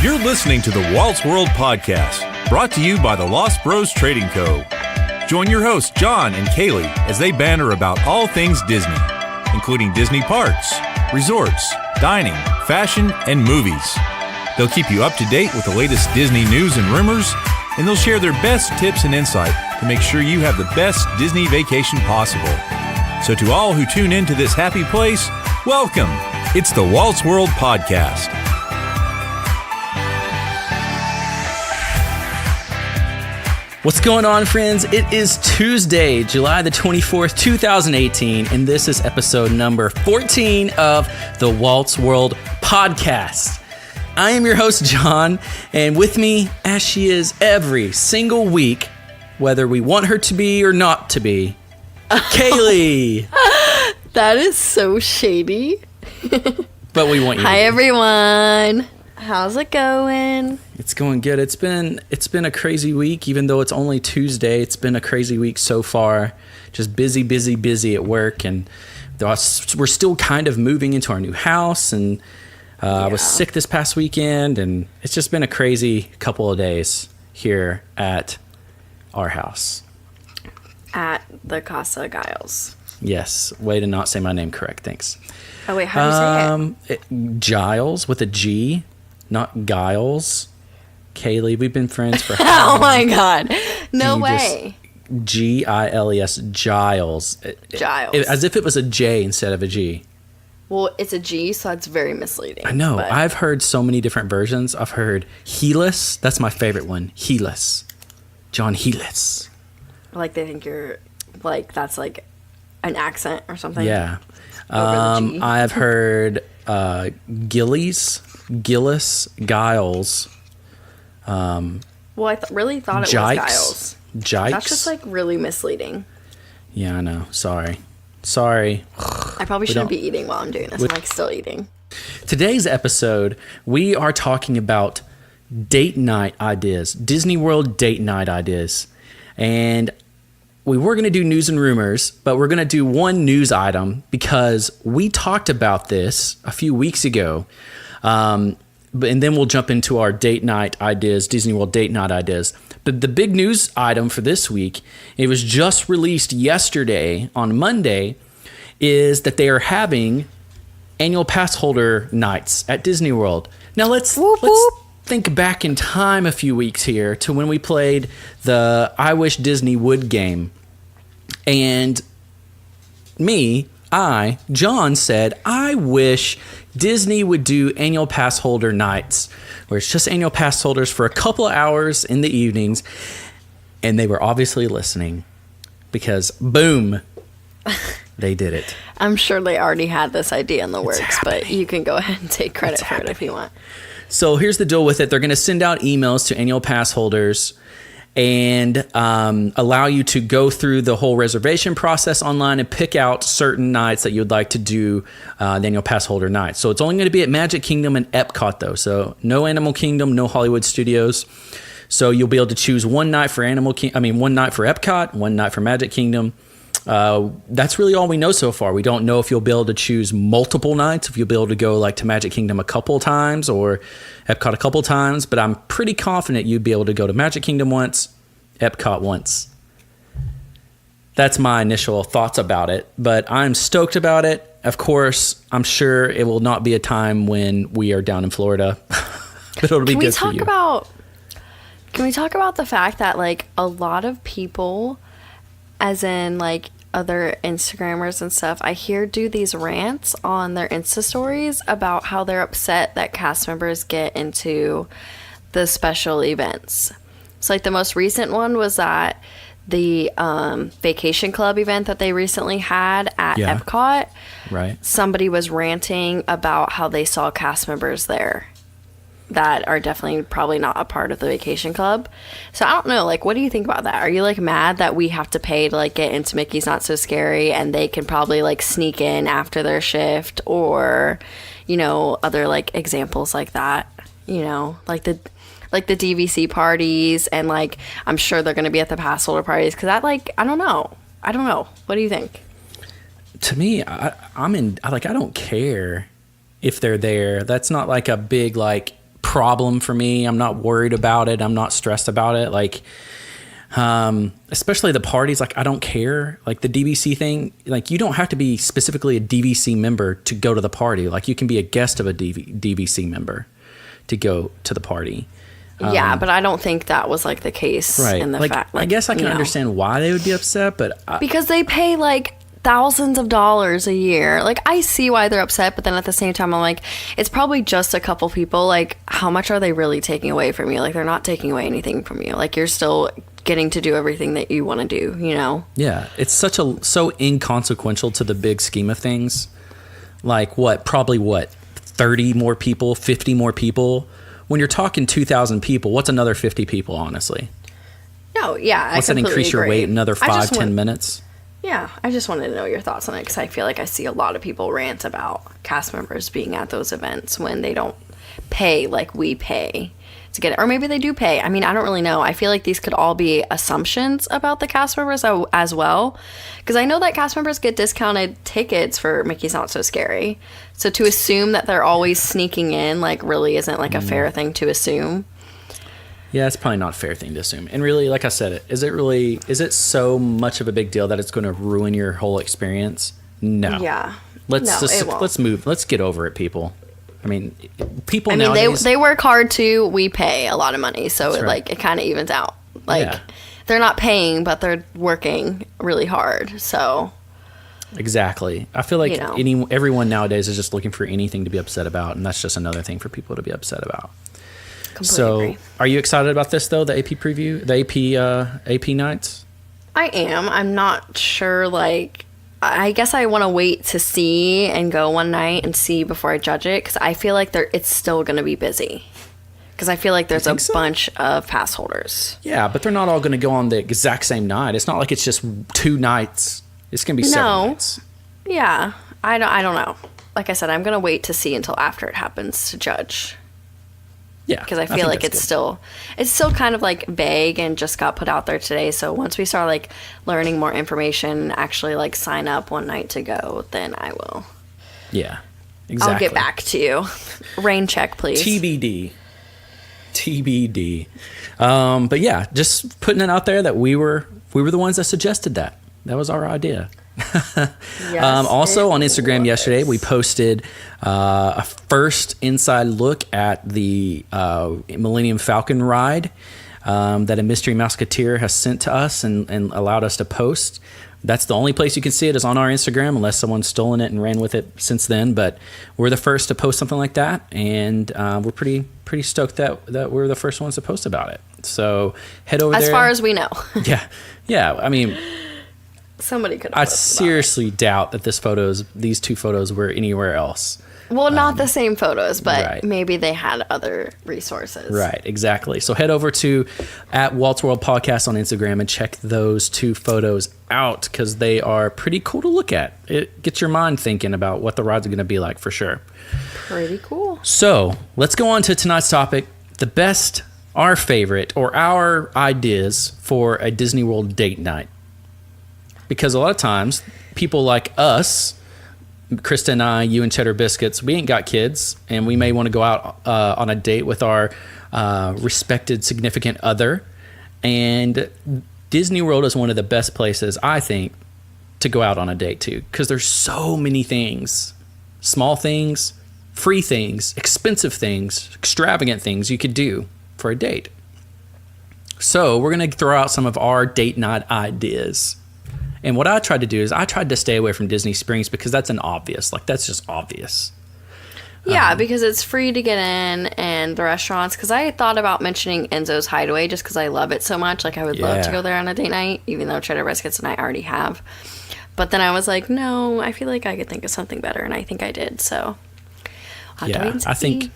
You're listening to the Walt's World Podcast, brought to you by the Lost Bros Trading Co. Join your hosts, John and Kaley, as they banter about all things Disney, including Disney parks, resorts, dining, fashion, and movies. They'll keep you up to date with the latest Disney news and rumors, and they'll share their best tips and insight to make sure you have the best Disney vacation possible. So to all who tune into this happy place, welcome. It's the Walt's World Podcast. What's going on, friends? It is Tuesday, July the 24th, 2018, and this is episode number 14 of the Walt's World Podcast. I am your host, John, and with me, as she is every single week, whether we want her to be or not to be, Kaley. That is so shady. But we want you. Hi, everyone. How's it going? It's going good. It's been a crazy week, even though it's only Tuesday. It's been a crazy week so far. Just busy at work, and we're still kind of moving into our new house. And I was sick this past weekend, and it's just been a crazy couple of days here at our house. At the Casa Giles. Yes. Way to not say my name correct. Thanks. Oh, wait, how do you say it? Giles with a G, not Giles. Kaley, we've been friends for how long? Oh, my God. No way. Giles. Giles. Giles. As if it was a J instead of a G. Well, it's a G, so that's very misleading. I know. But I've heard so many different versions. I've heard Helis. That's my favorite one. Helis. John Helis. Like, they think you're, like, that's, like, an accent or something. Yeah. I've heard Gillis, Giles. Well, I really thought it was Giles. Jikes. That's just, like, really misleading. Yeah, I know. Sorry. I probably shouldn't be eating while I'm doing this. I'm, like, still eating. Today's episode, we are talking about date night ideas, Disney World date night ideas. And we were going to do news and rumors, but we're going to do one news item because we talked about this a few weeks ago. And then we'll jump into our date night ideas, Disney World date night ideas. But the big news item for this week, it was just released yesterday on Monday, is that they are having annual pass holder nights at Disney World. Now let's think back in time a few weeks here to when we played the I Wish Disney Would game. And John said, I wish Disney would do annual pass holder nights where it's just annual pass holders for a couple of hours in the evenings. And they were obviously listening because boom, they did it. I'm sure they already had this idea in the works, but you can go ahead and take credit for it if you want. So here's the deal with it. They're going to send out emails to annual pass holders and allow you to go through the whole reservation process online and pick out certain nights that you'd like to do the annual pass holder night. So it's only going to be at Magic Kingdom and EPCOT though. So no Animal Kingdom, no Hollywood Studios. So you'll be able to choose one night for one night for EPCOT, one night for Magic Kingdom. That's really all we know so far. We don't know if you'll be able to choose multiple nights, if you'll be able to go like to Magic Kingdom a couple times or Epcot a couple times, but I'm pretty confident you'd be able to go to Magic Kingdom once, Epcot once. That's my initial thoughts about it, but I'm stoked about it. Of course, I'm sure it will not be a time when we are down in Florida, but it'll be good for you. Can we talk about the fact that like a lot of people, as in like other Instagrammers and stuff, I hear do these rants on their Insta stories about how they're upset that cast members get into the special events. So like the most recent one was that the vacation club event that they recently had at EPCOT. Right. Somebody was ranting about how they saw cast members there that are definitely probably not a part of the vacation club. So I don't know, like, what do you think about that? Are you like mad that we have to pay to like get into Mickey's Not So Scary and they can probably like sneak in after their shift, or you know, other like examples like that, you know, like the DVC parties, and like I'm sure they're going to be at the pass holder parties, because that, like, I don't know, what do you think? To me, I don't care if they're there. That's not like a big like problem for me. I'm not worried about it. I'm not stressed about it. Like, especially the parties, like I don't care. Like the DVC thing, like you don't have to be specifically a DVC member to go to the party. Like you can be a guest of a DVC member to go to the party. Yeah, but I don't think that was like the case in the fact. Like, I guess I can understand why they would be upset, but because they pay like thousands of dollars a year. Like I see why they're upset, but then at the same time I'm like, it's probably just a couple people. Like how much are they really taking away from you? Like they're not taking away anything from you. Like you're still getting to do everything that you want to do, you know? Yeah, it's so inconsequential to the big scheme of things. Like probably 30 more people, 50 more people. When you're talking 2,000 people, what's another 50 people, honestly? No, yeah, What's that increase your wait another 5-10 minutes? Yeah, I just wanted to know your thoughts on it because I feel like I see a lot of people rant about cast members being at those events when they don't pay like we pay to get it. Or maybe they do pay. I mean, I don't really know. I feel like these could all be assumptions about the cast members as well. Because I know that cast members get discounted tickets for Mickey's Not So Scary. So to assume that they're always sneaking in, like, really isn't, like, a fair thing to assume. Yeah, it's probably not a fair thing to assume. And really, like I said, is it so much of a big deal that it's going to ruin your whole experience? No. Yeah. Let's move. Let's get over it, people. I mean, nowadays, they work hard too. We pay a lot of money, so right. it kind of evens out. Like they're not paying, but they're working really hard. So exactly, I feel like everyone nowadays is just looking for anything to be upset about, and that's just another thing for people to be upset about. Completely agree. Are you excited about this though? The AP preview, the AP nights. I am. I'm not sure. Like, I guess I want to wait to see and go one night and see before I judge it because I feel like it's still going to be busy. Because I feel like there's a bunch of pass holders. Yeah, but they're not all going to go on the exact same night. It's not like it's just 2 nights. It's going to be several nights. Yeah, I don't know. Like I said, I'm going to wait to see until after it happens to judge. Yeah, because I feel like it's still kind of like vague and just got put out there today. So once we start like learning more information, actually like sign up one night to go, then I will. Yeah, exactly. I'll get back to you. Rain check, please. TBD. But yeah, just putting it out there that we were the ones that suggested that. That was our idea. Yes, also on Instagram yesterday, we posted a first inside look at the Millennium Falcon ride that a Mystery Mouseketeer has sent to us and allowed us to post. That's the only place you can see it is on our Instagram, unless someone's stolen it and ran with it since then. But we're the first to post something like that, and we're pretty stoked that we're the first ones to post about it. So head over there. As far as we know. Yeah. I mean, somebody could. I seriously doubt that these 2 photos were anywhere else. Well, not the same photos, but right. Maybe they had other resources. Right, exactly. So head over to @Walt's World Podcast on Instagram and check those 2 photos out because they are pretty cool to look at. It gets your mind thinking about what the rides are going to be like for sure. Pretty cool. So let's go on to tonight's topic: our favorite, or our ideas for a Disney World date night. Because a lot of times, people like us, Krista and I, you and Cheddar Biscuits, we ain't got kids, and we may want to go out on a date with our respected significant other. And Disney World is one of the best places, I think, to go out on a date to, because there's so many things, small things, free things, expensive things, extravagant things you could do for a date. So we're going to throw out some of our date night ideas. And what I tried to do is I tried to stay away from Disney Springs because that's that's just obvious. Yeah, because it's free to get in and the restaurants. Because I thought about mentioning Enzo's Hideaway just because I love it so much. Like I would love to go there on a date night, even though Cheddar Biscuits and I already have. But then I was like, no, I feel like I could think of something better, and I think I did. So I'll have to wait and see.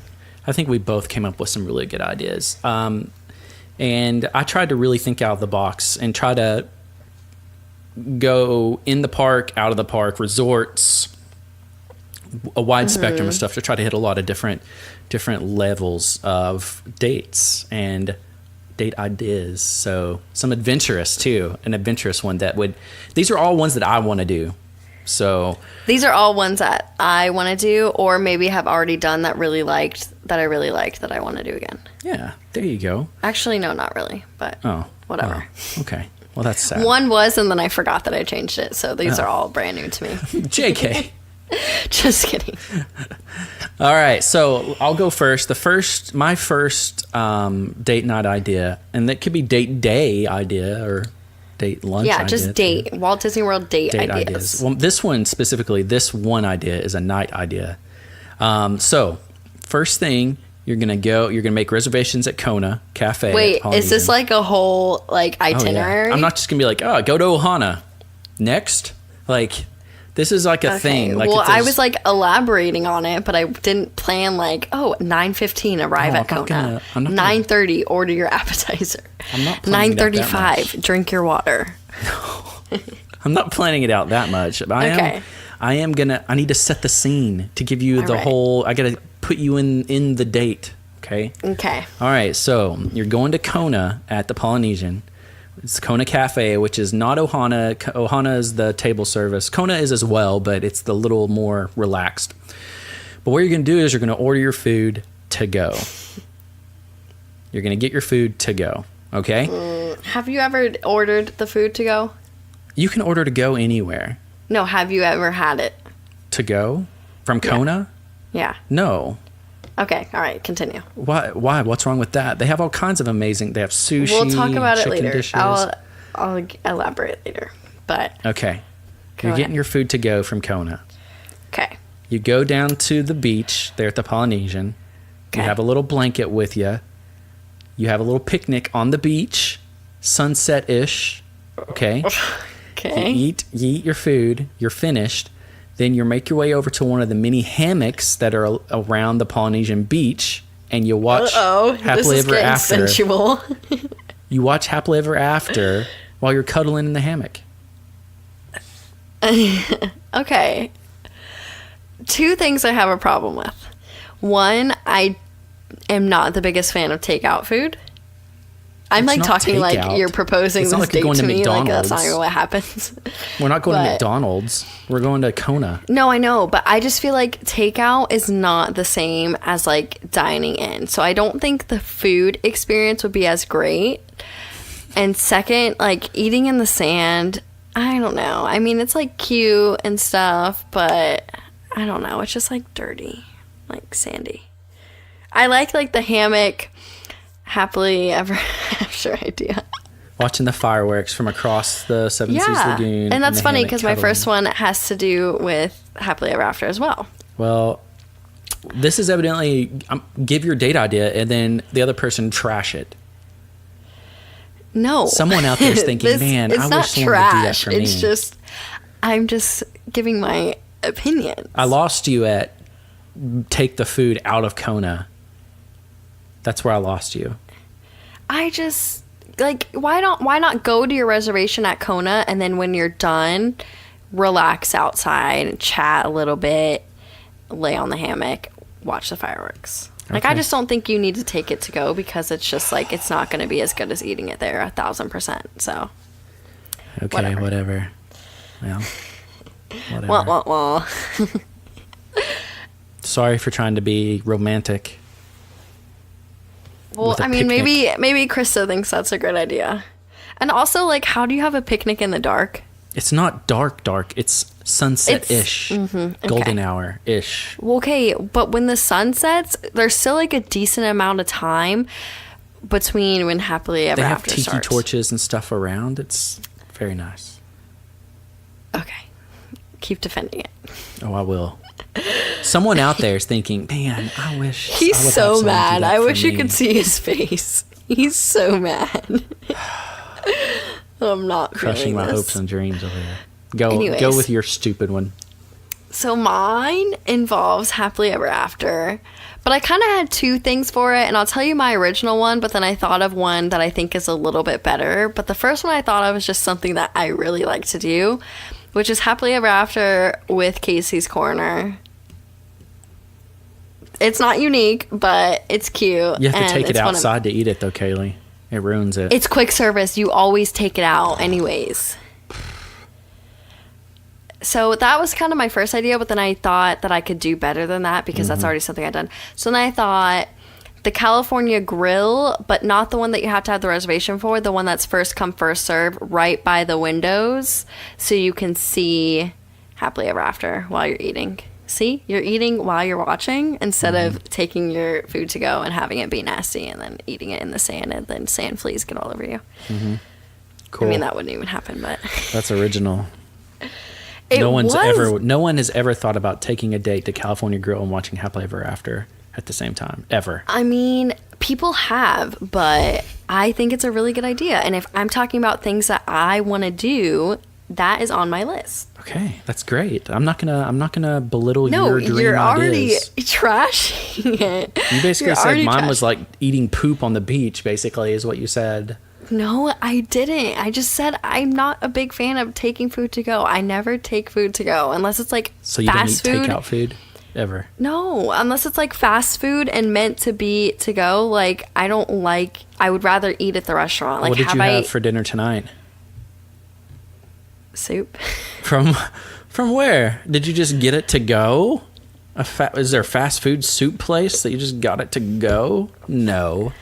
I think we both came up with some really good ideas. And I tried to really think out of the box and try to go in the park, out of the park, resorts, a wide spectrum of stuff to try to hit a lot of different levels of dates and date ideas. So some adventurous too, an adventurous one these are all ones that I want to do. So these are all ones that I want to do, or maybe have already done that really liked that I really liked that I want to do again. Yeah, there you go. Actually, no, not really, but whatever. Oh, okay. Well, that's sad. One was, and then I forgot that I changed it. So these are all brand new to me. JK. Just kidding. All right, so I'll go first. My first date night idea, and that could be date day idea or date lunch idea. Yeah, just date. Walt Disney World date ideas. Well, this one specifically, this one idea is a night idea. So, first thing, you're gonna make reservations at Kona Cafe. Wait, is this like a whole like itinerary? Oh, yeah. I'm not just gonna be like, oh, go to Ohana. Next, like, this is like a thing. Like, well, I was like elaborating on it, but I didn't plan like, 9:15 arrive at Kona. 9:30 order your appetizer. I'm not planning 9:35 drink your water. I'm not planning it out that much. But I need to set the scene to give you the whole. I gotta put you in the date. Okay. Okay. All right. So you're going to Kona at the Polynesian. It's Kona Cafe, which is not Ohana. Ohana is the table service. Kona is as well, but it's the little more relaxed. But what you're going to do is you're going to order your food to go. You're going to get your food to go. Okay? Have you ever ordered the food to go? You can order to go anywhere. No, have you ever had it? To go? From Kona? Yeah. No. Okay, all right, continue. Why? What's wrong with that? They have all kinds of amazing. They have sushi. We'll talk about it later. Dishes. I'll elaborate later. But okay, you're getting your food to go from Kona. Okay. You go down to the beach there at the Polynesian. Okay. You have a little blanket with you. You have a little picnic on the beach, sunset-ish. Okay. Okay. You eat your food. You're finished. Then you make your way over to one of the mini hammocks that are around the Polynesian beach, and you watch Happily Ever After. Sensual. You watch Happily Ever After while you're cuddling in the hammock. Okay. Two things I have a problem with. One, I am not the biggest fan of takeout food. I'm like talking takeout. Like you're proposing this date to me. Like that's not even what happens. We're not going to McDonald's. We're going to Kona. No, I know, but I just feel like takeout is not the same as like dining in. So I don't think the food experience would be as great. And second, like eating in the sand, I don't know. I mean, it's like cute and stuff, but I don't know. It's just like dirty, like sandy. I like the hammock. Happily Ever After idea. Watching the fireworks from across the Seven Seas Lagoon. And that's funny because my first one has to do with Happily Ever After as well. Well, this is evidently give your date idea and then the other person trash it. No. Someone out there is thinking, man, I wish someone would do that for me. It's just, I'm just giving my opinion. I lost you at take the food out of Kona. That's where I lost you. I just why not go to your reservation at Kona and then when you're done, relax outside and chat a little bit, lay on the hammock, watch the fireworks. Okay. Like I just don't think you need to take it to go because it's just like it's not going to be as good as eating it there 1,000%. So okay, whatever. Well, whatever. Well. Sorry for trying to be romantic. Well, I mean, maybe Krista thinks that's a good idea. And also, like, how do you have a picnic in the dark? It's not dark. It's sunset-ish. Golden hour-ish. Well, okay, but when the sun sets, there's still, like, a decent amount of time between when Happily Ever After starts. They have tiki torches and stuff around. It's very nice. Okay. Keep defending it. Oh, I will. Someone out there is thinking, man, I wish he's so mad. I wish you could see his face. He's so mad. I'm not crushing my hopes and dreams over here. Go with your stupid one. So mine involves Happily Ever After, but I kind of had two things for it, and I'll tell you my original one, but then I thought of one that I think is a little bit better. But the first one I thought of was just something that I really like to do, which is Happily Ever After with Casey's Corner. It's not unique, but it's cute. You have to take it outside to eat it, though, Kaley. It ruins it. It's quick service. You always take it out anyways. So that was kind of my first idea, but then I thought that I could do better than that because that's already something I'd done. So then I thought the California Grill, but not the one that you have to have the reservation for, the one that's first come, first serve, right by the windows, so you can see Happily Ever After while you're eating. See? You're eating while you're watching instead of taking your food to go and having it be nasty and then eating it in the sand and then sand fleas get all over you. Cool. I mean, that wouldn't even happen, but... That's original. It no one was. has ever thought about taking a date to California Grill and watching Happily Ever After at the same time, ever. I mean, people have, but I think it's a really good idea. And if I'm talking about things that I want to do, that is on my list. Okay, that's great. I'm not gonna belittle No, your dream you're already ideas. trashing it. You basically You're said already mine was trashing- like eating poop on the beach, basically, is what you said. No, I didn't. I just said I'm not a big fan of taking food to go. I never take food to go unless it's like So you don't eat fast food. takeout food? Ever? No, unless it's like fast food and meant to be to go. Like I would rather eat at the restaurant. Like What did you I have for dinner tonight? soup? From where? Did you just get it to go? Is there a fast food soup place that you just got it to go? No.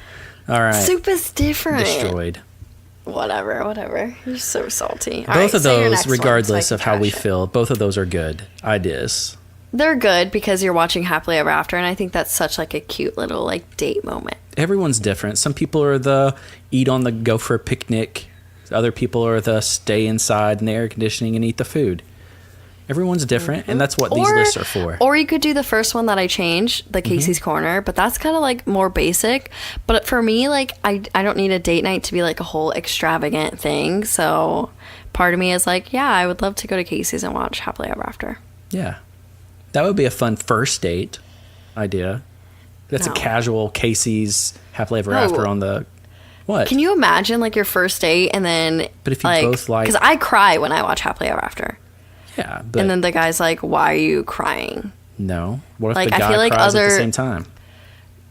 All right. Soup is different. Destroyed. Whatever. You're so salty. All Both right, of say your those, next one so I regardless can of how we trash it. feel, both of those are good ideas. They're good because you're watching Happily Ever After, and I think that's such like a cute little like date moment. Everyone's different. Some people are the eat on the go for a picnic. Other people are the stay inside in the air conditioning and eat the food. Everyone's different, and that's what these lists are for. Or you could do the first one that I changed, the Casey's Corner, but that's kind of like more basic. But for me, like I don't need a date night to be like a whole extravagant thing. So part of me is like, yeah, I would love to go to Casey's and watch Happily Ever After. Yeah. That would be a fun first date idea. That's No. a casual Casey's Happily Ever No. After on the... What? Can you imagine like your first date and then But if you both like- because I cry when I watch Happily Ever After. Yeah, but... And then the guy's like, why are you crying? No. What if Like, the I guy feel like cries at the other- same time?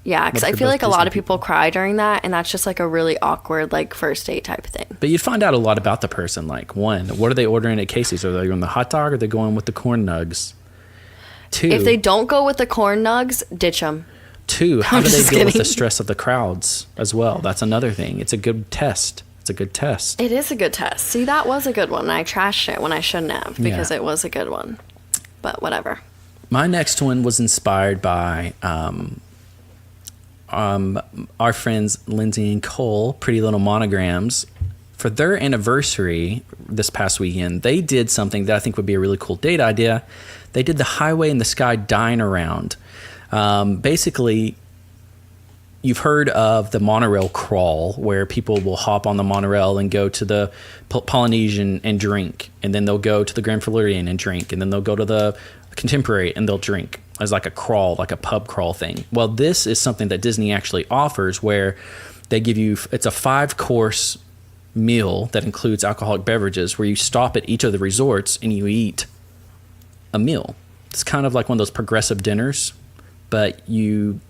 Yeah, because What I if feel they're like a both lot Disney of people cry during that, and that's just like a really awkward like first date type of thing. But you'd find out a lot about the person. Like, one, what are they ordering at Casey's? Are they going the hot dog or are they going with the corn nugs? Two, If they don't go with the corn nugs, ditch them. how I'm do they just deal with the kidding. stress of the crowds as well? That's another thing. It's a good test. It is a good test. See, that was a good one. I trashed it when I shouldn't have because Yeah. it was a good one. But whatever. My next one was inspired by our friends Lindsay and Cole, Pretty Little Monograms. For their anniversary this past weekend, they did something that I think would be a really cool date idea. They did the Highway in the Sky Dine Around. Basically, you've heard of the monorail crawl, where people will hop on the monorail and go to the Polynesian and drink, and then they'll go to the Grand Floridian and drink, and then they'll go to the Contemporary and they'll drink as like a crawl, like a pub crawl thing. Well, this is something that Disney actually offers, where they give you, it's a 5-course meal that includes alcoholic beverages, where you stop at each of the resorts and you eat a meal. It's kind of like one of those progressive dinners, but you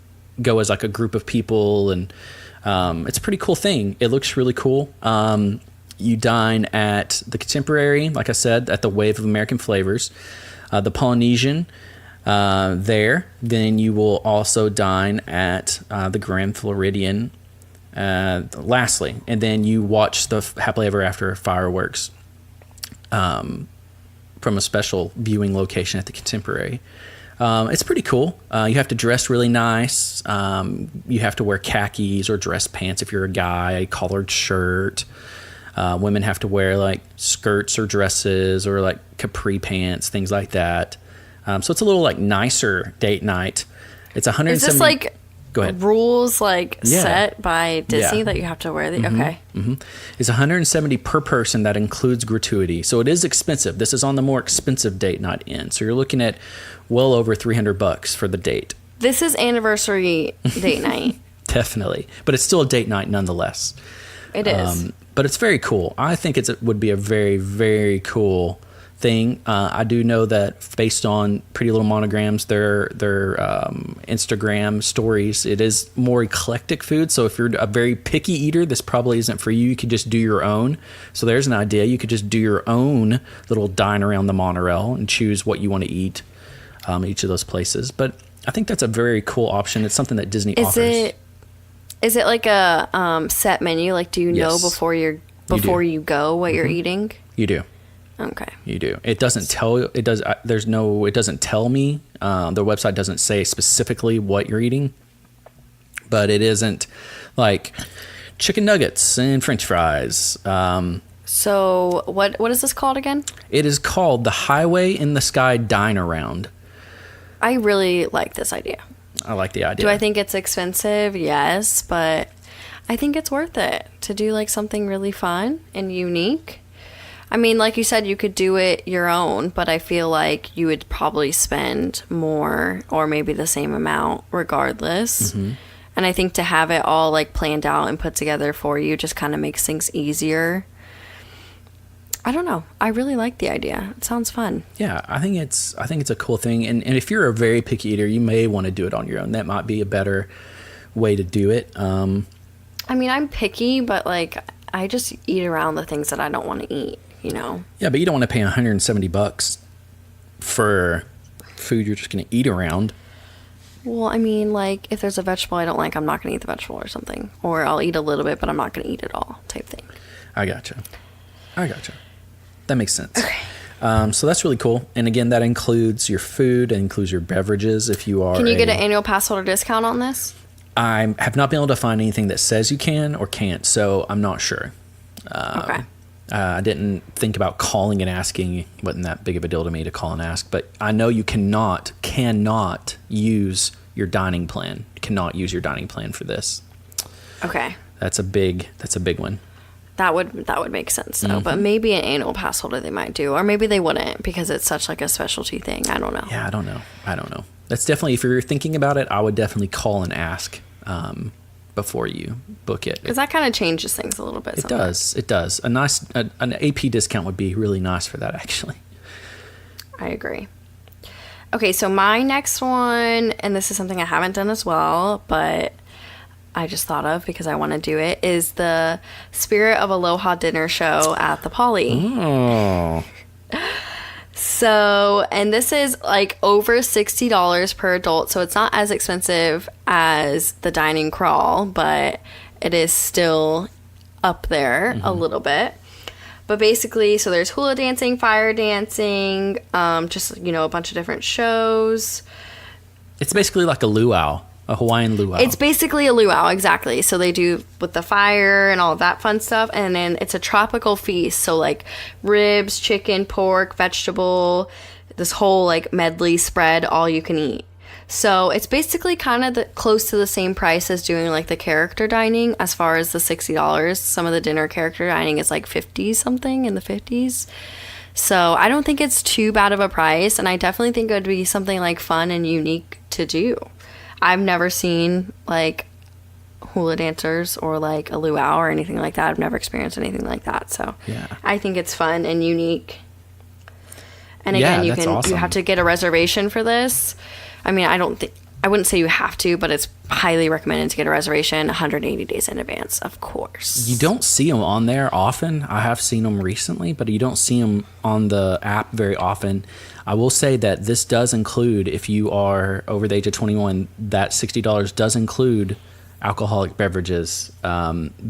go as like a group of people, and it's a pretty cool thing. It looks really cool. You dine at the Contemporary, like I said, at the Wave of American Flavors, the Polynesian there. Then you will also dine at the Grand Floridian lastly, and then you watch the Happily Ever After fireworks from a special viewing location at the Contemporary. It's pretty cool. You have to dress really nice. You have to wear khakis or dress pants if you're a guy, a collared shirt. Women have to wear like skirts or dresses or like capri pants, things like that. So it's a little like nicer date night. It's 170. Is this like Go ahead. rules like Yeah. set by Disney Yeah. that you have to wear? Okay. It's $170 per person. That includes gratuity. So it is expensive. This is on the more expensive date night end. So you're looking at well over $300 for the date. This is anniversary date night. Definitely. But it's still a date night nonetheless. It is. But it's very cool. I think it would be a very, very cool thing. I do know that based on Pretty Little Monograms, their Instagram stories, it is more eclectic food. So if you're a very picky eater, this probably isn't for you. You could just do your own. So there's an idea. You could just do your own little dine around the monorail and choose what you want to eat each of those places. But I think that's a very cool option. It's something that Disney offers. Is it like a set menu? Like, do you know before you go what you're eating? You do. Okay. You do. It doesn't tell you. It does. It doesn't tell me. The website doesn't say specifically what you're eating, but it isn't like chicken nuggets and French fries. So what is this called again? It is called the Highway in the Sky Dine Around. I really like this idea. I like the idea. Do I think it's expensive? Yes, but I think it's worth it to do like something really fun and unique. I mean, like you said, you could do it your own, but I feel like you would probably spend more or maybe the same amount regardless. Mm-hmm. And I think to have it all like planned out and put together for you just kind of makes things easier. I don't know. I really like the idea. It sounds fun. Yeah, I think it's a cool thing. And if you're a very picky eater, you may want to do it on your own. That might be a better way to do it. I mean, I'm picky, but like I just eat around the things that I don't want to eat, you know? Yeah, but you don't want to pay $170 for food you're just going to eat around. Well, I mean, like if there's a vegetable I don't like, I'm not going to eat the vegetable or something. Or I'll eat a little bit, but I'm not going to eat it all type thing. I gotcha. That makes sense. Okay. So that's really cool. And again, that includes your food, it includes your beverages if you are. Can you get an annual pass holder discount on this? I have not been able to find anything that says you can or can't, so I'm not sure. Okay. I didn't think about calling and asking. It wasn't that big of a deal to me to call and ask, but I know you cannot use your dining plan. You cannot use your dining plan for this. Okay. That's a big one. That would make sense though. Mm-hmm. But maybe an annual pass holder they might do, or maybe they wouldn't because it's such like a specialty thing. I don't know. Yeah, I don't know. That's definitely, if you're thinking about it, I would definitely call and ask before you book it. Because that kind of changes things a little bit. It does. An AP discount would be really nice for that, actually. I agree. Okay, so my next one, and this is something I haven't done as well, but I just thought of because I want to do it, is the Spirit of Aloha dinner show at the Poly. Oh. So, and this is like over $60 per adult, so it's not as expensive as the dining crawl, but it is still up there a little bit. But basically, so there's hula dancing, fire dancing, just, you know, a bunch of different shows. It's basically like a luau. A Hawaiian luau. It's basically a luau, exactly. So they do with the fire and all of that fun stuff. And then it's a tropical feast. So like ribs, chicken, pork, vegetable, this whole like medley spread, all you can eat. So it's basically kind of close to the same price as doing like the character dining as far as the $60. Some of the dinner character dining is like 50 something in the 50s. So I don't think it's too bad of a price. And I definitely think it would be something like fun and unique to do. I've never seen like hula dancers or like a luau or anything like that. I've never experienced anything like that. So yeah. I think it's fun and unique. And again, awesome. You have to get a reservation for this. I mean, I wouldn't say you have to, but it's highly recommended to get a reservation 180 days in advance, of course. You don't see them on there often. I have seen them recently, but you don't see them on the app very often. I will say that this does include, if you are over the age of 21, that $60 does include alcoholic beverages,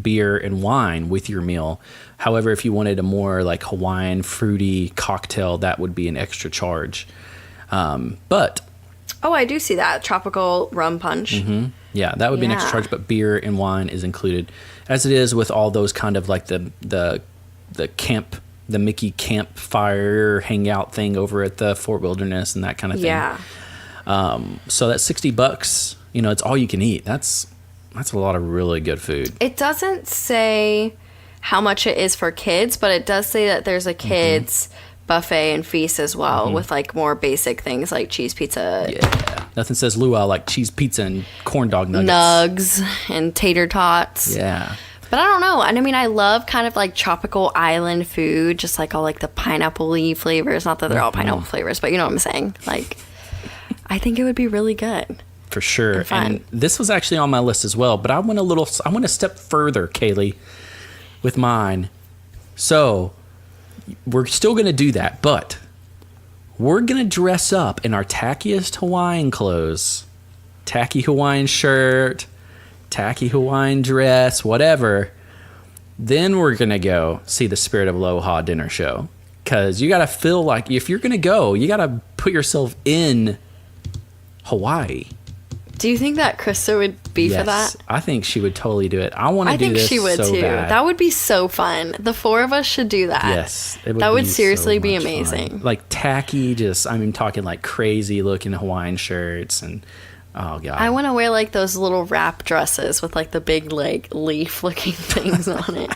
beer and wine with your meal. However, if you wanted a more like Hawaiian fruity cocktail, that would be an extra charge. But oh, I do see that. Tropical rum punch. Mm-hmm. Yeah, that would be an extra charge, but beer and wine is included, as it is with all those kind of like the camp, the Mickey campfire hangout thing over at the Fort Wilderness and that kind of thing. Yeah. So that $60, you know, it's all you can eat. That's a lot of really good food. It doesn't say how much it is for kids, but it does say that there's a kids buffet and feast as well with like more basic things like cheese pizza. Yeah. Nothing says luau like cheese pizza and corn dog nuggets. Nugs and tater tots. Yeah. But I don't know. And I mean, I love kind of like tropical island food, just like all like the pineapple-y flavors. Not that they're all pineapple flavors, but you know what I'm saying. Like, I think it would be really good. For sure. And this was actually on my list as well, but I went a step further, Kaley, with mine. So we're still going to do that, but we're going to dress up in our tackiest Hawaiian clothes, tacky Hawaiian shirt, tacky Hawaiian dress, whatever. Then we're going to go see the Spirit of Aloha dinner show. Because you got to feel like, if you're going to go, you got to put yourself in Hawaii. Do you think that Krista would be for that? I think she would totally do it. I want to do this so bad. I think she would too. That would be so fun. The four of us should do that. Yes. That would seriously be amazing. Fun. Like tacky, talking like crazy looking Hawaiian shirts and, oh God. I want to wear like those little wrap dresses with like the big like leaf looking things on it.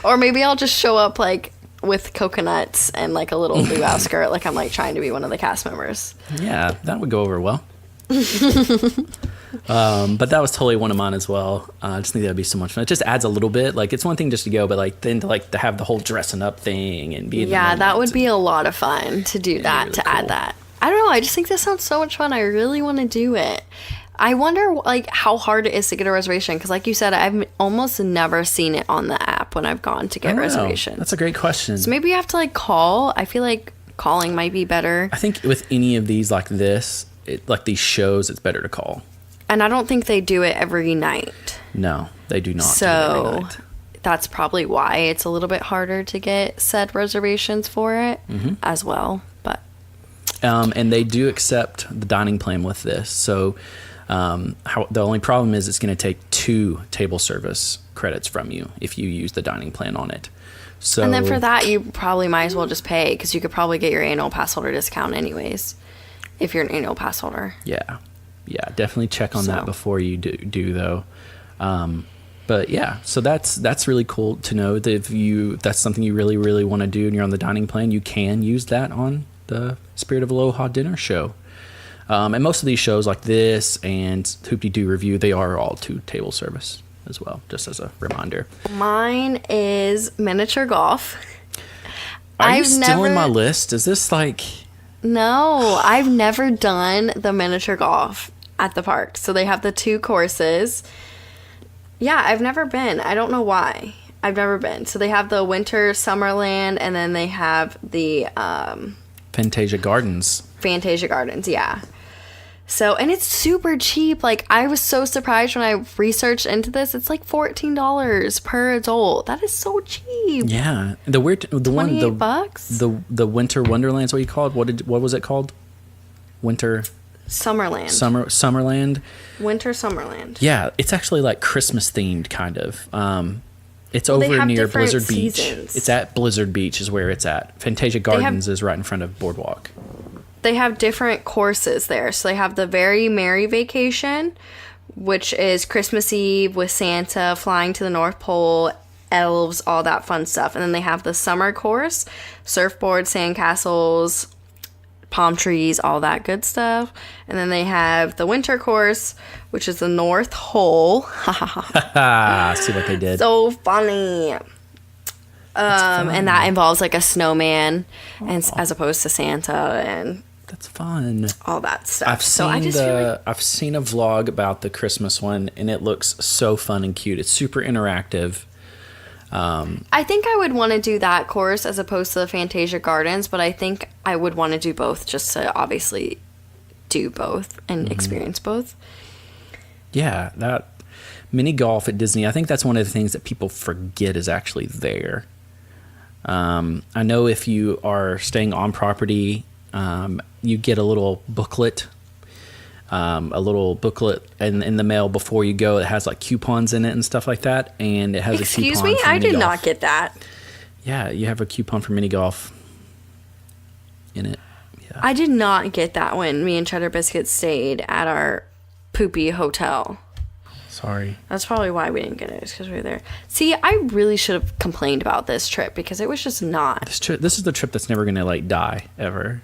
Or maybe I'll just show up like with coconuts and like a little luau skirt, like I'm like trying to be one of the cast members. Yeah, that would go over well. But that was totally one of mine as well. I just think that'd be so much fun. It just adds a little bit. Like it's one thing just to go, but like then to have the whole dressing up thing and be that would be a lot of fun to do that, really add that. I don't know. I just think this sounds so much fun. I really want to do it. I wonder like how hard it is to get a reservation because, like you said, I've almost never seen it on the app when I've gone to get reservations. That's a great question. So maybe you have to like call. I feel like calling might be better. I think with any of these like this, like these shows, it's better to call. And I don't think they do it every night. No, they do not. So do it every night. That's probably why it's a little bit harder to get said reservations for it as well. But and they do accept the dining plan with this. So the only problem is it's going to take 2 table service credits from you if you use the dining plan on it. So, and then for that, you probably might as well just pay because you could probably get your annual pass holder discount anyways if you're an annual pass holder. Yeah, definitely check on that before you do though. But yeah, so that's really cool to know that if that's something you really, really want to do and you're on the dining plan, you can use that on the Spirit of Aloha dinner show. And most of these shows like this and Hoop-Dee-Doo Review, they are all 2 table service as well, just as a reminder. Mine is miniature golf. Are you still in my list? Is this like... No, I've never done the miniature golf at the park. So they have the 2 courses. Yeah, I've never been. I don't know why. I've never been. So they have the Winter Summerland and then they have the... Fantasia Gardens, yeah. So, and it's super cheap. Like, I was so surprised when I researched into this. It's like $14 per adult. That is so cheap. Yeah. The $28? The Winter Wonderland's what you called? What was it called? Winter Summerland. Summerland. Winter Summerland. Yeah, it's actually like Christmas themed kind of. It's over near Blizzard Beach. It's at Blizzard Beach is where it's at. Fantasia Gardens is right in front of Boardwalk. They have different courses there. So they have the Very Merry Vacation, which is Christmas Eve with Santa, flying to the North Pole, elves, all that fun stuff. And then they have the Summer course, surfboard, sandcastles, palm trees, all that good stuff. And then they have the Winter course, which is the North Pole. See what they did. So funny. And that involves like a snowman and as opposed to Santa and that's fun. All that stuff. I've seen a vlog about the Christmas one and it looks so fun and cute. It's super interactive. I think I would want to do that course as opposed to the Fantasia Gardens, but I think I would want to do both just to obviously do both and experience both. Yeah, that mini golf at Disney, I think that's one of the things that people forget is actually there. I know if you are staying on property, you get a little booklet in the mail before you go. It has like coupons in it and stuff like that, and it has a coupon. Excuse me, I did not get that. Yeah, you have a coupon for mini golf in it. Yeah. I did not get that when me and Cheddar Biscuit stayed at our poopy hotel. Sorry. That's probably why we didn't get it, because we were there. See, I really should have complained about this trip because it was just not. This is the trip that's never going to like die ever.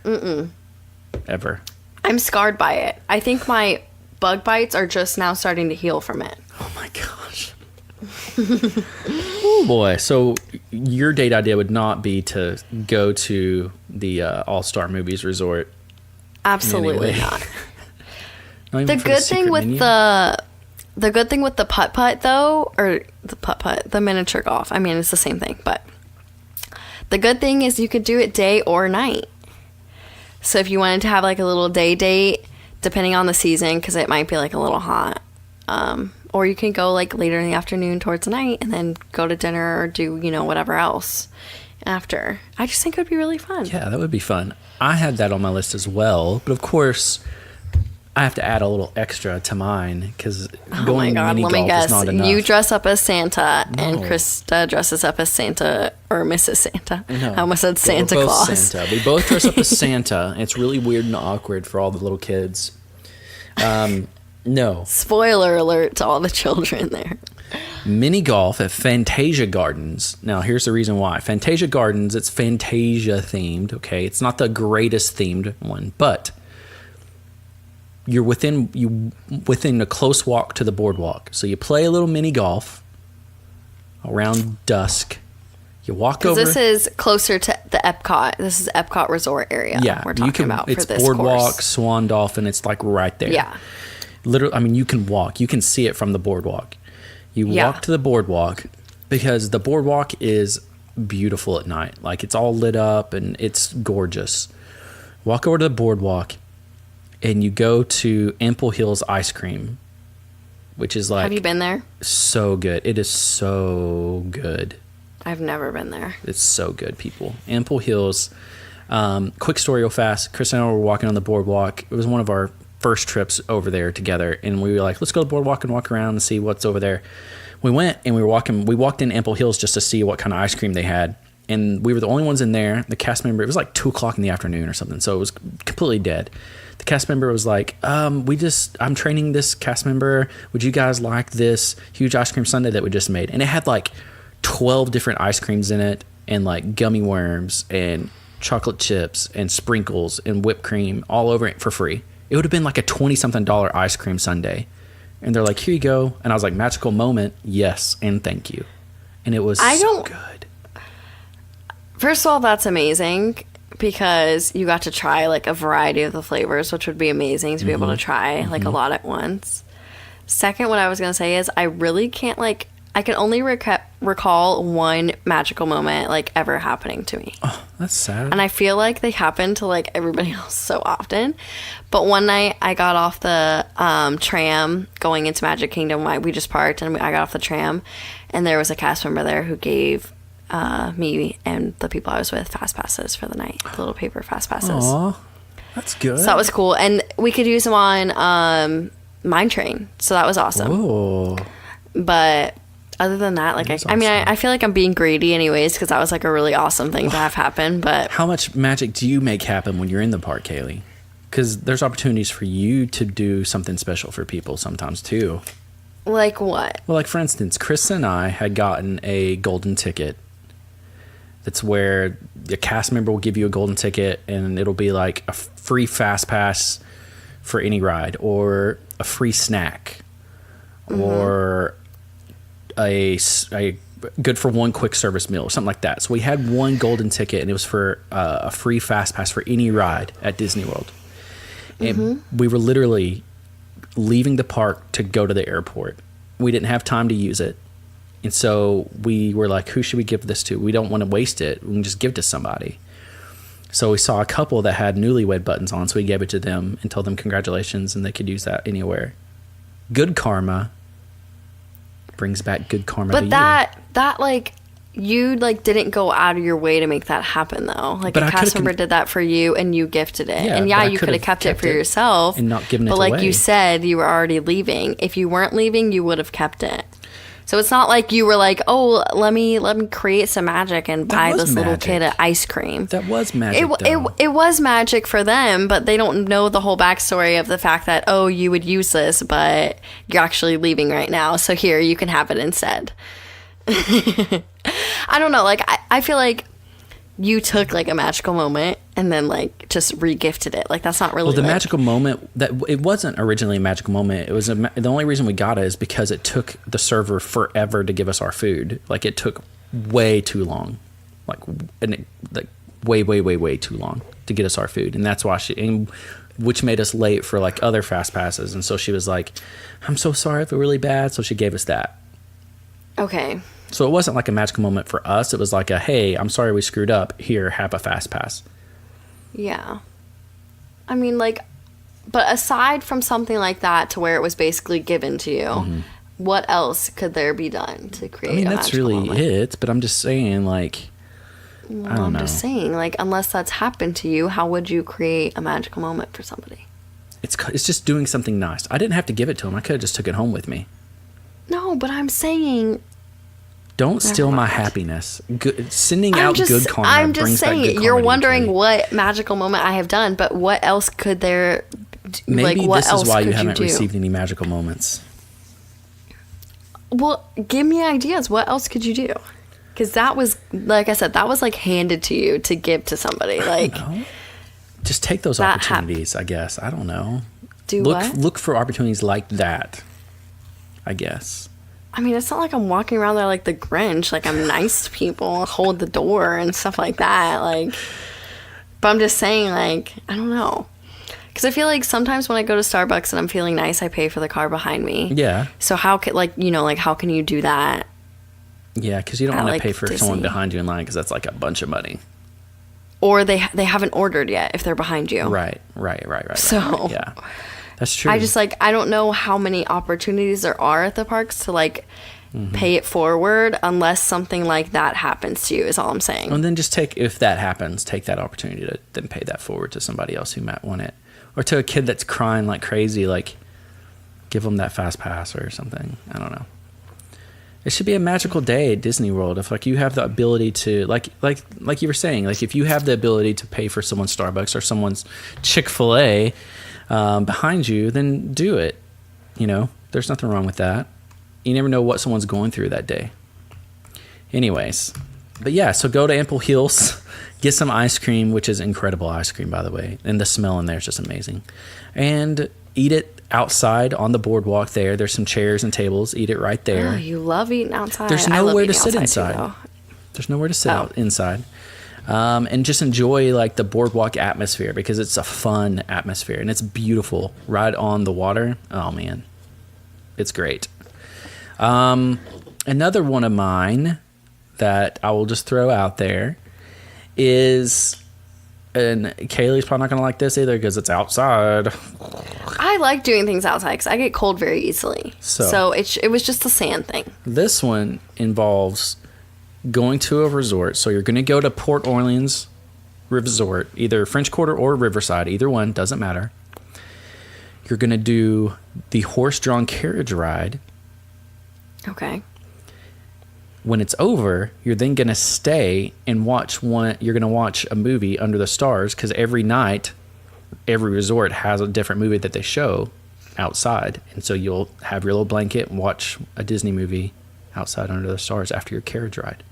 Ever. I'm scarred by it. I think my bug bites are just now starting to heal from it. Oh my gosh. Oh boy. So your date idea would not be to go to the All-Star Movies Resort. Absolutely Anyway. not. Not even The for good secret thing with menu? the good thing with the putt-putt though, or the miniature golf, I mean, it's the same thing, but the good thing is you could do it day or night. So if you wanted to have like a little day date, depending on the season, because it might be like a little hot, or you can go like later in the afternoon towards the night and then go to dinner or do, whatever else after. I just think it would be really fun. Yeah, that would be fun. I had that on my list as well, but of course, I have to add a little extra to mine because going mini let me golf guess. is not enough. You dress up as Santa, and No. Krista dresses up as Santa or Mrs. Santa. No. I almost said Yeah, we're Santa both Claus. Santa. We both dress up as Santa. And it's really weird and awkward for all the little kids. No. Spoiler alert to all the children there. Mini golf at Fantasia Gardens. Now, here's the reason why. Fantasia Gardens, it's Fantasia themed, okay? It's not the greatest themed one, but you're within a close walk to the boardwalk. So you play a little mini golf around dusk. You walk over. This is closer to the EPCOT. This is Epcot Resort area. Yeah, we're talking about for it's this boardwalk, course. Swan Dolphin. It's like right there. Yeah. Literally, I mean, you can walk. You can see it from the boardwalk. You Yeah. walk to the boardwalk because the boardwalk is beautiful at night. Like it's all lit up and it's gorgeous. Walk over to the boardwalk and you go to Ample Hills Ice Cream, which is like Have you been there? so good. It is so good. I've never been there. It's so good, people. Ample Hills. Quick story real fast. Chris and I were walking on the boardwalk. It was one of our first trips over there together. And we were like, let's go to the boardwalk and walk around and see what's over there. We went and we walked in Ample Hills just to see what kind of ice cream they had. And we were the only ones in there. The cast member, it was like 2 o'clock in the afternoon or something. So it was completely dead. The cast member was like, I'm training this cast member. Would you guys like this huge ice cream sundae that we just made? And it had like 12 different ice creams in it and like gummy worms and chocolate chips and sprinkles and whipped cream all over it for free. It would have been like a $20-something ice cream sundae. And they're like, here you go. And I was like, magical moment. Yes. And thank you. And it was so good. First of all, that's amazing because you got to try like a variety of the flavors, which would be amazing to be able to try like a lot at once. Second, what I was going to say is I really can't I can only recall one magical moment like ever happening to me. Oh, that's sad. And I feel like they happen to like everybody else so often. But one night I got off the tram going into Magic Kingdom. We just parked and I got off the tram and there was a cast member there who gave me and the people I was with fast passes for the night. The little paper fast passes. Aw, that's good. So that was cool. And we could use them on Mine Train. So that was awesome. Oh, But other than that, like, That's I mean, awesome. I feel like I'm being greedy anyways because that was like a really awesome thing to have happen. But how much magic do you make happen when you're in the park, Kaley? Because there's opportunities for you to do something special for people sometimes too. like what? Well, like for instance, Chris and I had gotten a golden ticket. That's where the cast member will give you a golden ticket and it'll be like a free fast pass for any ride or a free snack or a good for one quick service meal or something like that. So we had one golden ticket and it was for a free fast pass for any ride at Disney World. And we were literally leaving the park to go to the airport. We didn't have time to use it. And so we were like, who should we give this to? We don't want to waste it. We can just give it to somebody. So we saw a couple that had newlywed buttons on. So we gave it to them and told them congratulations and they could use that anywhere. Good karma brings back good karma to But you. that like you like didn't go out of your way to make that happen though. Like But a I cast coulda member did that for you and you gifted it. Yeah, and but yeah, I you could have could've kept it kept for it yourself and not given it But like away. you said, you were already leaving. If you weren't leaving, you would have kept it. So it's not like you were like, oh, let me create some magic and buy was this little magic. kid an ice cream. That was magic, though. It was magic for them, but they don't know the whole backstory of the fact that, oh, you would use this, but you're actually leaving right now. So here, you can have it instead. I don't know. Like, I feel like you took like a magical moment and then like just re-gifted it. Like that's not really. Well, the like, magical moment that it wasn't originally a magical moment. It was the only reason we got it is because it took the server forever to give us our food. Like it took way too long, like way too long to get us our food, and that's why which made us late for like other fast passes. And so she was like, "I'm so sorry, I feel really bad." So she gave us that. Okay. So it wasn't like a magical moment for us. It was like a, hey, I'm sorry we screwed up. Here, have a fast pass. Yeah. I mean, like, but aside from something like that to where it was basically given to you, what else could there be done to create a magical that's really moment? it. But I'm just saying, like, I don't know. I'm just saying, like, unless that's happened to you, how would you create a magical moment for somebody? It's just doing something nice. I didn't have to give it to him. I could have just took it home with me. No, but I'm saying... Don't steal my happiness. Sending out good karma I'm just brings back good saying, karma. you're to wondering you. what magical moment I have done, but what else could there... Maybe like, what this else is why you could haven't do? received any magical moments. Well, give me ideas. What else could you do? Because that was, like I said, that was like handed to you to give to somebody. Like, Just take those That opportunities, I guess. I don't know. do Look what? look for opportunities like that, I guess. I mean, it's not like I'm walking around there like the Grinch. Like, I'm nice to people, hold the door and stuff like that. Like, but I'm just saying, like, I don't know. Because I feel like sometimes when I go to Starbucks and I'm feeling nice, I pay for the car behind me. Yeah. So how could, like, you know, like, how can you do that? Yeah, because you don't At, want to like, pay for Disney. someone behind you in line because that's like a bunch of money. Or they haven't ordered yet if they're behind you. Right. So- yeah, that's true. I just, like, I don't know how many opportunities there are at the parks to, like, pay it forward unless something like that happens to you, is all I'm saying. And then just if that happens, take that opportunity to then pay that forward to somebody else who might want it. Or to a kid that's crying like crazy, like give them that fast pass or something. I don't know. It should be a magical day at Disney World if like you have the ability to like you were saying, like if you have the ability to pay for someone's Starbucks or someone's Chick-fil-A behind you, then do it. You know, there's nothing wrong with that. You never know what someone's going through that day. Anyways, but yeah, so go to Ample Hills, get some ice cream, which is incredible ice cream, by the way. And the smell in there is just amazing. And eat it outside on the boardwalk there. There's some chairs and tables. Eat it right there. Oh, you love eating outside. There's I love nowhere to eating sit outside inside. too, though. There's nowhere to sit out inside. And just enjoy like the boardwalk atmosphere because it's a fun atmosphere and it's beautiful right on the water. Oh man, it's great. Another one of mine that I will just throw out there is, and Kaley's probably not going to like this either because it's outside. I like doing things outside because I get cold very easily. So- So it was just a sand thing. This one involves going to a resort. So you're going to go to Port Orleans Resort, either French Quarter or Riverside, either one, doesn't matter. You're going to do the horse-drawn carriage ride. Okay. When it's over, you're then going to stay and watch you're going to watch a movie under the stars because every night, every resort has a different movie that they show outside. And so you'll have your little blanket and watch a Disney movie outside under the stars after your carriage ride.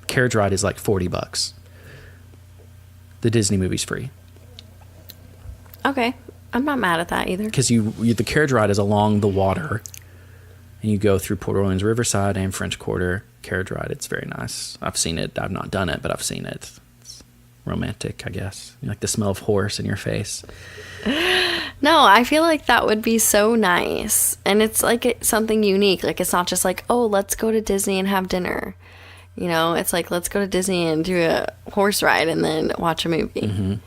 Carriage ride is like $40. The Disney movie's free. Okay. I'm not mad at that either. Because the carriage ride is along the water. And you go through Port Orleans Riverside and French Quarter carriage ride. It's very nice. I've seen it. I've not done it, but I've seen it. It's romantic, I guess. You like the smell of horse in your face. No, I feel like that would be so nice. And it's like something unique. Like it's not just like, oh, let's go to Disney and have dinner. You know, it's like, let's go to Disney and do a horse ride and then watch a movie.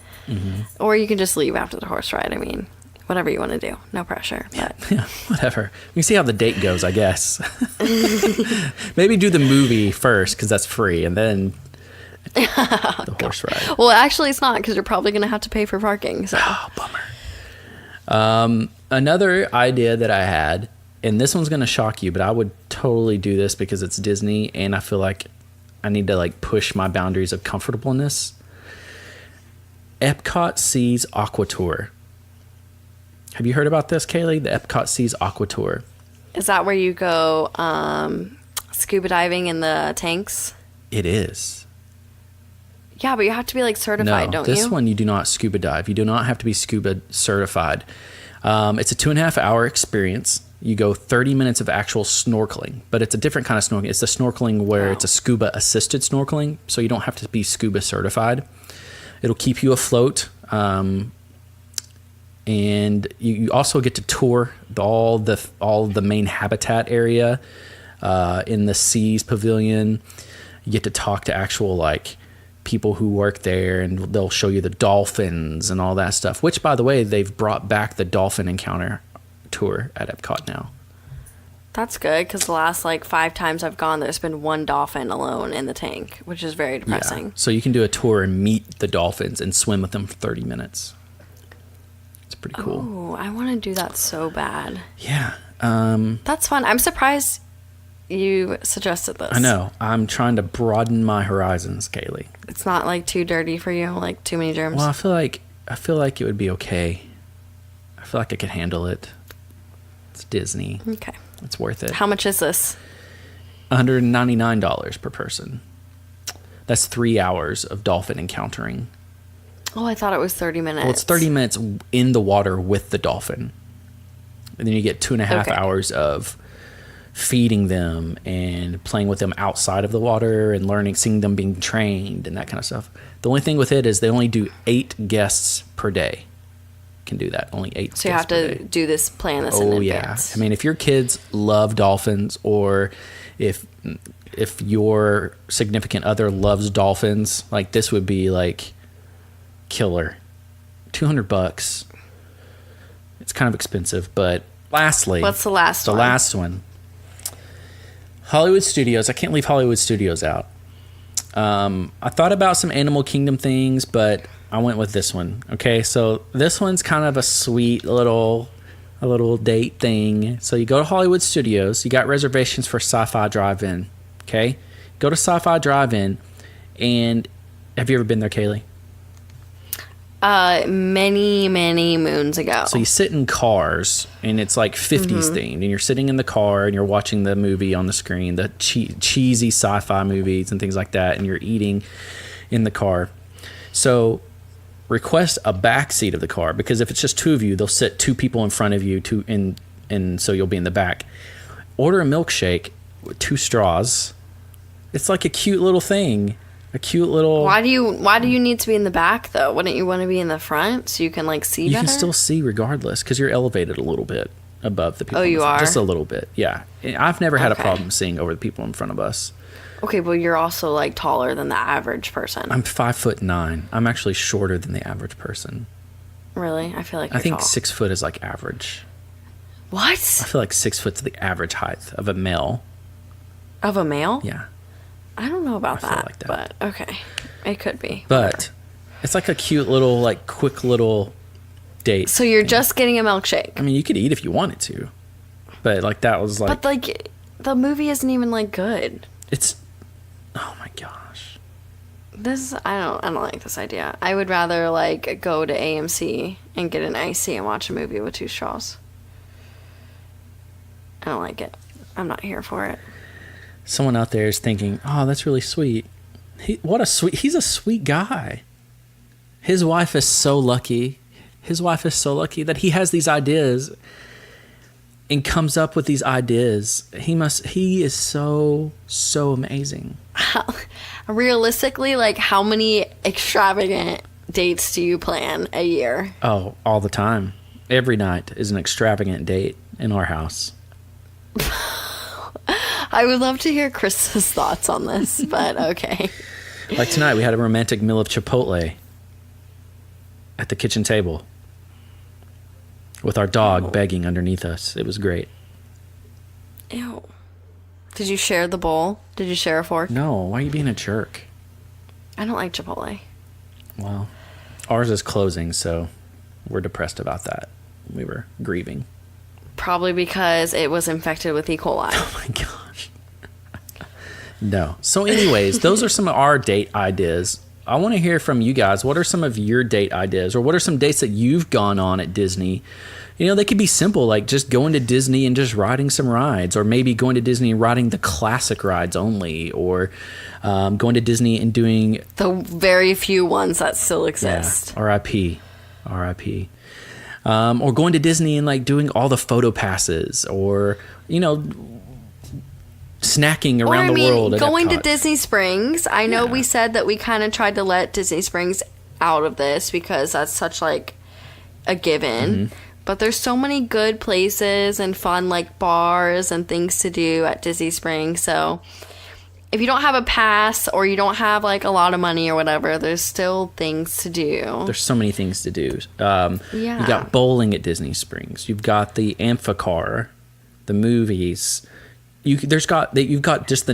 Or you can just leave after the horse ride. I mean, whatever you want to do. No pressure. But Yeah, whatever. We can see how the date goes, I guess. Maybe do the movie first because that's free, and then the horse ride. well, actually, it's not because you're probably going to have to pay for parking. So Oh, bummer. Another idea that I had, and this one's going to shock you, but I would totally do this because it's Disney, and I feel like I need to like push my boundaries of comfortableness. EPCOT Seas Aqua Tour. Have you heard about this, Kaley? The EPCOT Seas Aqua Tour. is that where you go scuba diving in the tanks? It is. Yeah, but you have to be like certified, don't you? This one you do not scuba dive. You do not have to be scuba certified. It's a 2.5 hour experience. You go 30 minutes of actual snorkeling, but it's a different kind of snorkeling. It's the snorkeling where it's a scuba assisted snorkeling, so you don't have to be scuba certified. It'll keep you afloat. And you also get to tour all the main habitat area in the Seas Pavilion. You get to talk to actual like people who work there, and they'll show you the dolphins and all that stuff. Which, by the way, they've brought back the dolphin encounter tour at Epcot now. That's good, because the last like 5 times I've gone, there's been one dolphin alone in the tank, which is very depressing. Yeah. So you can do a tour and meet the dolphins and swim with them for 30 minutes. It's pretty cool. Oh, I want to do that so bad. Yeah. That's fun. I'm surprised you suggested this. I know. I'm trying to broaden my horizons, Kaley. It's not like too dirty for you, like too many germs. Well, I feel like it would be okay. I feel like I could handle it. It's Disney. Okay. It's worth it. How much is this? $199 per person. That's 3 hours of dolphin encountering. Oh, I thought it was 30 minutes. Well, it's 30 minutes in the water with the dolphin. And then you get 2.5 hours of feeding them and playing with them outside of the water and seeing them being trained and that kind of stuff. The only thing with it is they only do 8 guests per day. Can do that. Only 8 So you have to do this, plan this in advance. I mean, if your kids love dolphins, or if your significant other loves dolphins, like this would be like killer. $200. It's kind of expensive, but lastly, what's the last one? The last one. Hollywood Studios. I can't leave Hollywood Studios out. I thought about some Animal Kingdom things, but I went with this one. Okay, so this one's kind of a sweet little date thing. So you go to Hollywood Studios. You got reservations for Sci-Fi Drive-In. Okay, go to Sci-Fi Drive-In, and have you ever been there, Kaley? Many moons ago. So you sit in cars, and it's like 50s themed, and you're sitting in the car, and you're watching the movie on the screen, the cheesy sci-fi movies and things like that, and you're eating in the car. So request a back seat of the car, because if it's just 2 of you, they'll sit 2 people in front of you, and so you'll be in the back. Order a milkshake with 2 straws. It's like a cute little thing. A cute little... Why do you need to be in the back, though? Wouldn't you want to be in the front so you can, like, see better? You can still see regardless, because you're elevated a little bit above the people. Oh, you are? Just a little bit, yeah. I've never had a problem seeing over the people in front of us. Okay, well, you're also, like, taller than the average person. I'm 5'9". I'm actually shorter than the average person. Really? I feel like I think tall. 6 foot is, like, average. What? I feel like 6 foot's the average height of a male. Of a male? Yeah. I don't know about I feel like that. But okay. It could be. But it's like a cute little, like, quick little date. So you're just getting a milkshake? I mean, you could eat if you wanted to. But, like, that was, like... But, like, the movie isn't even, like, good. It's... Oh, my gosh. I don't like this idea. I would rather, like, go to AMC and get an icy and watch a movie with 2 straws. I don't like it. I'm not here for it. Someone out there is thinking, oh, that's really sweet. He's a sweet guy. His wife is so lucky. His wife is so lucky that he has these ideas and comes up with these ideas. He is so amazing. Realistically, like, how many extravagant dates do you plan a year? Oh, all the time. Every night is an extravagant date in our house. I would love to hear Chris's thoughts on this, but okay. Like tonight, we had a romantic meal of Chipotle at the kitchen table with our dog begging underneath us. It was great. Ew. Did you share the bowl? Did you share a fork? No, why are you being a jerk? I don't like Chipotle. Well, ours is closing, so we're depressed about that. We were grieving. Probably because it was infected with E. coli. Oh my gosh. No. So anyways, those are some of our date ideas. I want to hear from you guys. What are some of your date ideas, or what are some dates that you've gone on at Disney? You know, they could be simple, like just going to Disney and just riding some rides, or maybe going to Disney and riding the classic rides only, or going to Disney and doing the very few ones that still exist. Yeah, RIP. Or going to Disney and like doing all the photo passes, or, you know, snacking around the world. Going to Epcot. Disney Springs. I know we said that we kind of tried to let Disney Springs out of this because that's such like a given. Mm-hmm. But there's so many good places and fun like bars and things to do at Disney Springs. So if you don't have a pass or you don't have like a lot of money or whatever, there's still things to do. There's so many things to do. You got bowling at Disney Springs. You've got the amphicar, the movies. You've got just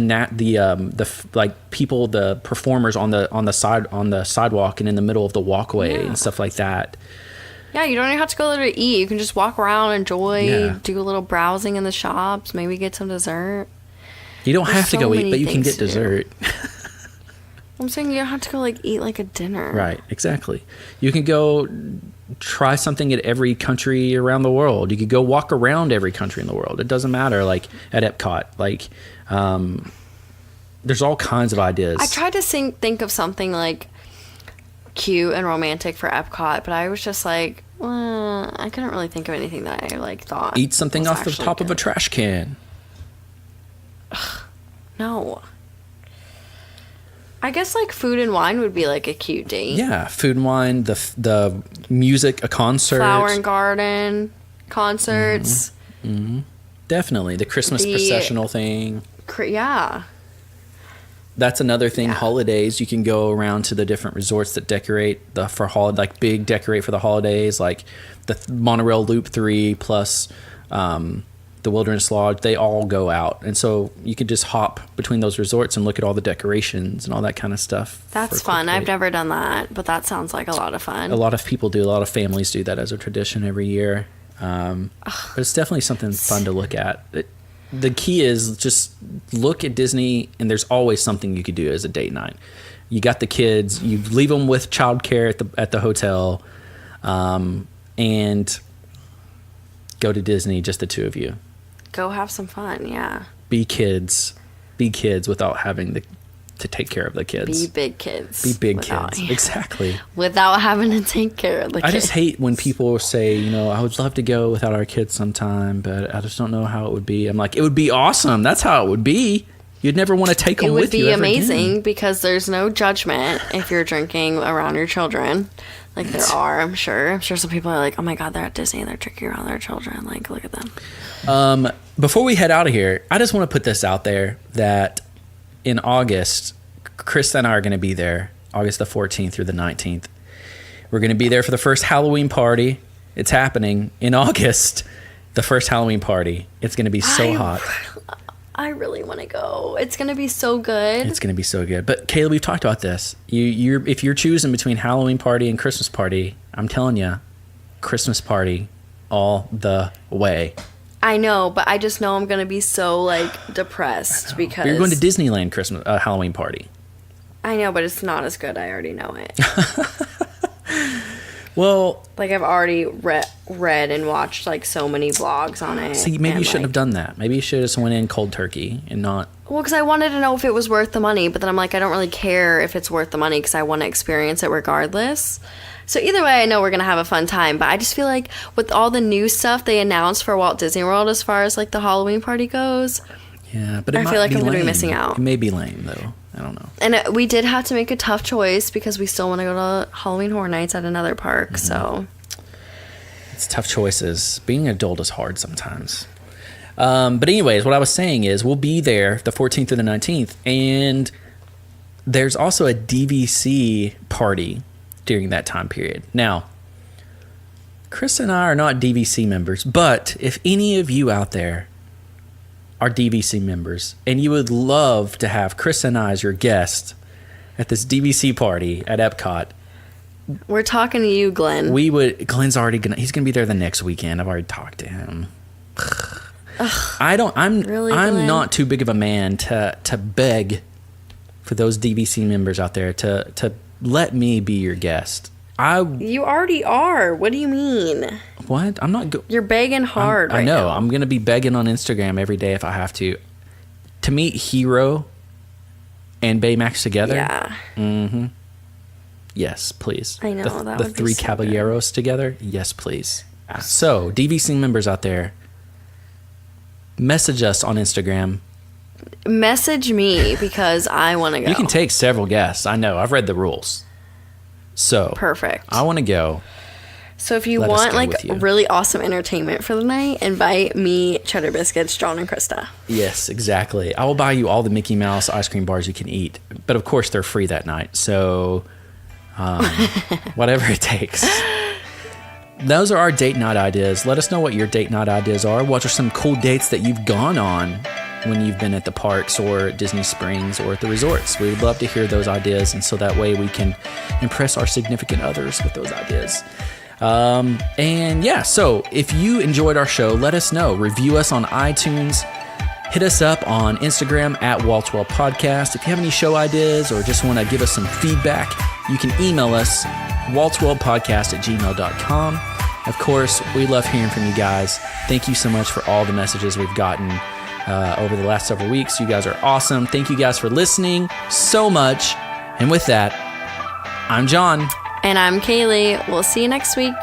like people, the performers on the sidewalk and in the middle of the walkway and stuff like that. Yeah, you don't even have to go there to eat. You can just walk around, enjoy, do a little browsing in the shops, maybe get some dessert. You don't have to go eat, but you can get dessert. I'm saying you don't have to go like eat like a dinner. Right, exactly. You can go try something at every country around the world. You could go walk around every country in the world. It doesn't matter, like at Epcot. Like, there's all kinds of ideas. I tried to think of something like cute and romantic for Epcot, but I was just like, I couldn't really think of anything that I like thought. Eat something off the top of a trash can. No. I guess like food and wine would be like a cute date. Yeah, food and wine, the music, a concert. Flower and garden, concerts. Mm-hmm. Definitely. The Christmas processional thing. Yeah. That's another thing. Yeah. Holidays, you can go around to the different resorts that decorate decorate for the holidays, like the Monorail Loop 3 plus the Wilderness Lodge. They all go out, and so you could just hop between those resorts and look at all the decorations and all that kind of stuff. That's fun. I've never done that, but that sounds like a lot of fun. A lot of people do. A lot of families do that as a tradition every year. But it's definitely something fun to look at. The key is just look at Disney, and there's always something you could do as a date night. You got the kids, you leave them with childcare at the hotel, and go to Disney, just the two of you. Go have some fun, yeah. Be kids without having to take care of the kids. Be big kids. Be big kids, exactly. Without having to take care of the kids. I just hate when people say, I would love to go without our kids sometime, but I just don't know how it would be. I'm like, it would be awesome. That's how it would be. You'd never want to take them with you. It would be amazing because there's no judgment if you're drinking around your children. Like there are, I'm sure. I'm sure some people are like, oh my God, they're at Disney and they're drinking around their children. Like, look at them. Before we head out of here, I just want to put this out there that in August, Chris and I are going to be there, August the 14th through the 19th. We're going to be there for the first Halloween party. It's happening in August, the first Halloween party. It's going to be so hot. I really want to go. It's going to be so good. It's going to be so good. But Kaley, we've talked about this. If you're choosing between Halloween party and Christmas party, I'm telling you, Christmas party all the way. I know, but I just know I'm going to be so like depressed because you're going to Disneyland Halloween party. I know, but it's not as good. I already know it. Well, like I've already read and watched like so many vlogs on it. See, maybe you shouldn't have done that. Maybe you should have just went in cold turkey and not. Well, because I wanted to know if it was worth the money, but then I'm like, I don't really care if it's worth the money because I want to experience it regardless. So either way, I know we're going to have a fun time, but I just feel like with all the new stuff they announced for Walt Disney World as far as like the Halloween party goes. Yeah, but I feel like I'm going to be missing out. It may be lame though. I don't know. And we did have to make a tough choice because we still want to go to Halloween Horror Nights at another park. Mm-hmm. So it's tough choices. Being an adult is hard sometimes. But anyways, what I was saying is we'll be there the 14th through the 19th, and there's also a DVC party during that time period. Now, Chris and I are not DVC members, but if any of you out there are DVC members and you would love to have Chris and I as your guest at this DVC party at Epcot, we're talking to you, Glenn. Glenn's already he's gonna be there the next weekend. I've already talked to him. I'm not too big of a man to beg for those DVC members out there to let me be your guest. You already are. What do you mean? What? I'm not. You're begging hard I right know. now. I'm gonna be begging on Instagram every day if I have to meet Hero and Baymax together. Yeah. Yes, please. I know, The, that the would be three so caballeros together. Yes, please. So, DVC members out there, message us on Instagram. Message me because I want to go. You can take several guests. I know. I've read the rules. So Perfect. I want to go. So if you Let us want go like with you. really awesome entertainment for the night, invite me, Cheddar Biscuits, John, and Krista. Yes, exactly. I will buy you all the Mickey Mouse ice cream bars you can eat. But of course, they're free that night. So whatever it takes. Those are our date night ideas. Let us know what your date night ideas are. What are some cool dates that you've gone on when you've been at the parks or Disney Springs or at the resorts? We would love to hear those ideas, and so that way we can impress our significant others with those ideas. And yeah, so if you enjoyed our show, let us know. Review us on iTunes. Hit us up on Instagram at Waltz World Podcast. If you have any show ideas or just want to give us some feedback, you can email us, waltzworldpodcast@gmail.com. Of course, we love hearing from you guys. Thank you so much for all the messages we've gotten over the last several weeks. You guys are awesome. Thank you guys for listening so much. And with that, I'm John. And I'm Kaley. We'll see you next week.